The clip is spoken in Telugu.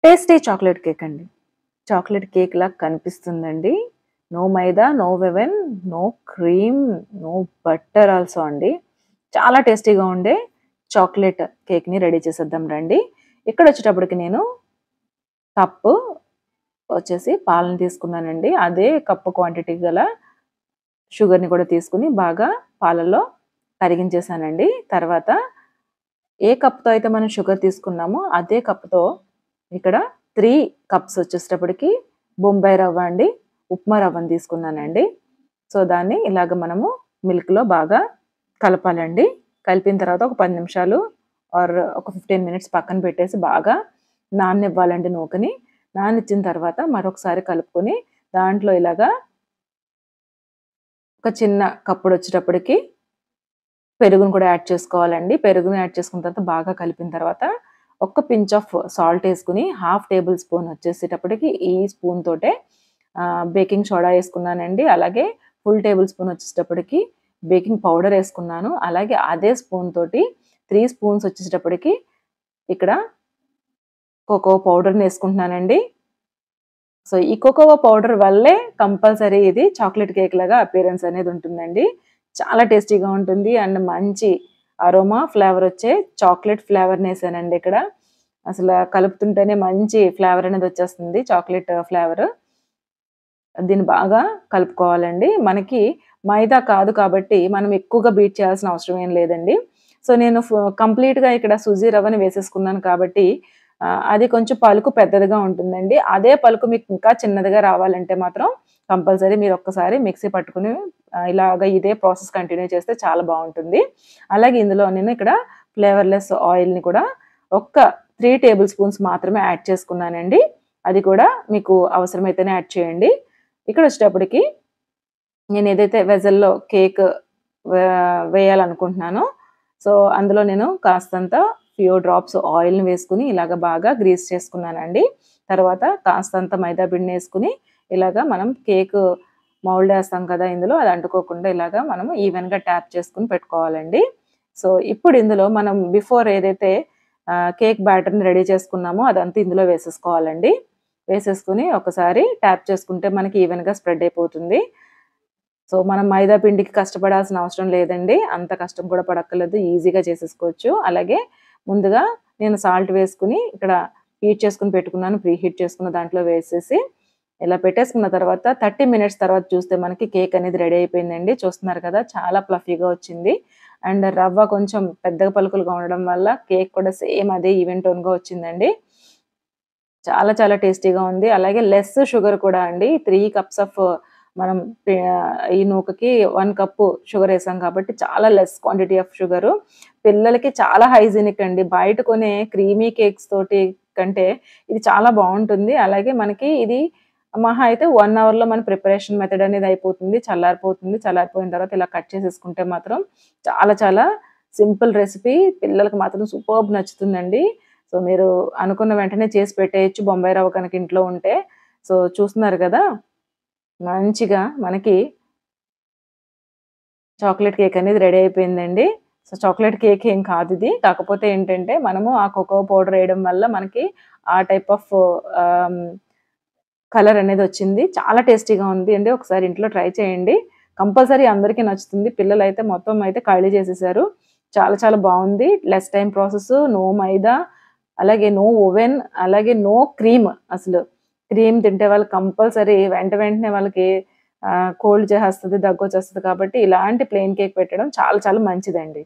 టేస్టీ చాక్లెట్ కేక్ అండి. చాక్లెట్ కేక్ లాగా కనిపిస్తుందండి. No maida, no oven, no cream, no butter also అండి. చాలా టేస్టీగా ఉండే చాక్లెట్ కేక్‌ని రెడీ చేసేద్దాం రండి. ఇక్కడొచ్చేటప్పటికి నేను కప్పు వచ్చేసి పాలను తీసుకున్నానండి. అదే కప్పు క్వాంటిటీ గల షుగర్‌ని కూడా తీసుకొని బాగా పాలల్లో కరిగించేసానండి. తర్వాత ఏ కప్‌తో అయితే మనం షుగర్ తీసుకున్నామో అదే కప్‌తో ఇక్కడ 3 కప్స్ వచ్చేసేటప్పటికి బొంబాయి రవ్వ అండి. ఉప్మా రవ్వని తీసుకున్నానండి. సో, దాన్ని ఇలాగ మనము మిల్క్‌లో బాగా కలపాలండి. కలిపిన తర్వాత ఒక 10 నిమిషాలు ఆర్ ఒక 15 మినిట్స్ పక్కన పెట్టేసి బాగా నాననివ్వాలండి నూకని. నానిచ్చిన తర్వాత మరొకసారి కలుపుకొని దాంట్లో ఇలాగా ఒక చిన్న కప్పుడొచ్చేటప్పటికి పెరుగును కూడా యాడ్ చేసుకోవాలండి. పెరుగుని యాడ్ చేసుకున్న తర్వాత బాగా కలిపిన తర్వాత ఒక్క పించ్ ఆఫ్ సాల్ట్ ఏసుకొని హాఫ్ టేబుల్ స్పూన్ వచ్చేసేటప్పటికి ఈ స్పూన్ తోటే బేకింగ్ సోడా ఏసుకున్నానండి. అలాగే ఫుల్ టేబుల్ స్పూన్ వచ్చేసేటప్పటికి బేకింగ్ పౌడర్ ఏసుకున్నాను. అలాగే అదే స్పూన్ తోటి 3 స్పూన్స్ వచ్చేసేటప్పటికి ఇక్కడ కోకో పౌడర్‌ని ఏసుకుంటున్నానండి. సో, ఈ కోకోవా పౌడర్ వల్లే కంపల్సరీ ఇది చాక్లెట్ కేక్ లాగా అపియరెన్స్ అనేది ఉంటుందండి. చాలా టేస్టీగా ఉంటుంది. అండ్ మంచి అరోమా ఫ్లేవర్ వచ్చే చాక్లెట్ ఫ్లేవర్‌నేసానండి ఇక్కడ. అసల కలుపుతుంటేనే మంచి ఫ్లేవర్ అనేది వచ్చేస్తుంది. Chocolate flavour. దీన్ని బాగా కలుపుకోవాలండి. మనకి మైదా కాదు కాబట్టి మనం ఎక్కువగా బీట్ చేయాల్సిన అవసరం ఏం లేదండి. సో, నేను కంప్లీట్‌గా ఇక్కడ సూజీ రవ్వని వేసేసుకున్నాను కాబట్టి అది కొంచెం పలుకు పెద్దదిగా ఉంటుందండి. అదే పలుకు మీకు ఇంకా చిన్నదిగా రావాలంటే మాత్రం కంపల్సరీ మీరు ఒక్కసారి మిక్సీ పట్టుకొని ఇలాగ ఇదే ప్రాసెస్ కంటిన్యూ చేస్తే చాలా బావుంటుంది. అలాగే ఇందులో నేను ఇక్కడ ఫ్లేవర్‌లెస్ ఆయిల్‌ని కూడా ఒక్క 3 టేబుల్ స్పూన్స్ మాత్రమే యాడ్ చేసుకున్నానండి. అది కూడా మీకు అవసరమైతేనే యాడ్ చేయండి. ఇక్కడొచ్చేటప్పటికి నేనేదైతే వెజల్‌లో కేక్ వేయాలనుకుంటున్నానో సో, అందులో నేను కాస్తంత ఫ్యూ డ్రాప్స్ ఆయిల్‌ని వేసుకొని ఇలాగ బాగా గ్రీస్ చేసుకున్నానండి. తర్వాత కాస్తంత మైదా పిండినేసుకొని ఇలాగ మనం కేక్ మౌల్డ్ ఏస్తాం కదా! ఇందులో అది అంటుకోకుండా ఇలాగ మనం ఈవెన్‌గా ట్యాప్ చేసుకొని పెట్టుకోవాలండి. సో, ఇప్పుడు ఇందులో మనం బిఫోర్ ఏదైతే కేక్ బ్యాటర్‌ని రెడీ చేసుకున్నామో అదంతా ఇందులో వేసేసుకోవాలండి. వేసేసుకొని ఒకసారి ట్యాప్ చేసుకుంటే మనకి ఈవెన్‌గా స్ప్రెడ్ అయిపోతుంది. సో, మనం మైదా పిండికి కష్టపడాల్సిన అవసరం లేదండి. అంత కష్టం కూడా పడక్కర్లేదు. ఈజీగా చేసేసుకోవచ్చు. అలాగే ముందుగా నేను సాల్ట్ వేసుకొని ఇక్కడ హీట్ చేసుకొని పెట్టుకున్నాను. ప్రీ హీట్ చేసుకున్న దాంట్లో వేసేసి ఇలా పెట్టేసుకున్న తర్వాత 30 మినిట్స్ తర్వాత చూస్తే మనకి కేక్ అనేది రెడీ అయిపోయిందండి. చూస్తున్నారు కదా! చాలా ఫ్లఫీగా వచ్చింది. అండ్ రవ్వ కొంచెం పెద్దగా పలుకులుగా ఉండడం వల్ల కేక్ కూడా సేమ్ అదే ఈవెన్ టోన్‌గా వచ్చిందండి. చాలా చాలా టేస్టీగా ఉంది. అలాగే లెస్ షుగర్ కూడా అండి. 3 కప్స్ ఆఫ్ మనం ఈ నూకకి 1 కప్పు షుగర్ ఏసాం కాబట్టి చాలా లెస్ క్వాంటిటీ ఆఫ్ షుగరు. పిల్లలకి చాలా హైజీనిక్ అండి. బయట కొనే క్రీమీ కేక్స్ తోటి కంటే ఇది చాలా బావుంటుంది. అలాగే మనకి ఇది మహా అయితే 1 అవర్‌లో మన ప్రిపరేషన్ మెథడ్ అనేది అయిపోతుంది. చల్లారిపోతుంది. చల్లారిపోయిన తర్వాత ఇలా కట్ చేసేసుకుంటే మాత్రం చాలా చాలా సింపుల్ రెసిపీ. పిల్లలకి మాత్రం సూపర్బ్ నచ్చుతుందండి. సో, మీరు అనుకున్న వెంటనే చేసి పెట్టేయొచ్చు బొంబాయి రవ్వ కనుక ఇంట్లో ఉంటే. సో, చూస్తున్నారు గదా! మంచిగా మనకి చాక్లెట్ కేక్ అనేది రెడీ అయిపోయిందండి. సో, చాక్లెట్ కేక్ ఏం కాదిది. కాకపోతే ఏంటంటే మనము ఆ కోకో పౌడర్ ఏయడం వల్ల మనకి ఆ టైప్ ఆఫ్ ఆహ్, కలర్ అనేది వచ్చింది. చాలా టేస్టీగా ఉంది అండి. ఒకసారి ఇంట్లో ట్రై చేయండి. కంపల్సరీ అందరికీ నచ్చుతుంది. పిల్లలైతే మొత్తం అయితే ఖాళీ చేసేసారు. చాలా చాలా బావుంది. లెస్ టైమ్ ప్రాసెస్, నో మైదా, అలాగే నో ఓవెన్, అలాగే నో క్రీమ్ అసలు. క్రీమ్ తింటే వాళ్ళు కంపల్సరీ వెంటనే వాళ్ళకి కోల్డ్ చేసేస్తది, దగ్గొచ్చేస్తది కాబట్టి ఇలాంటి ప్లెయిన్ కేక్ పెట్టడం చాలా చాలా మంచిదండి.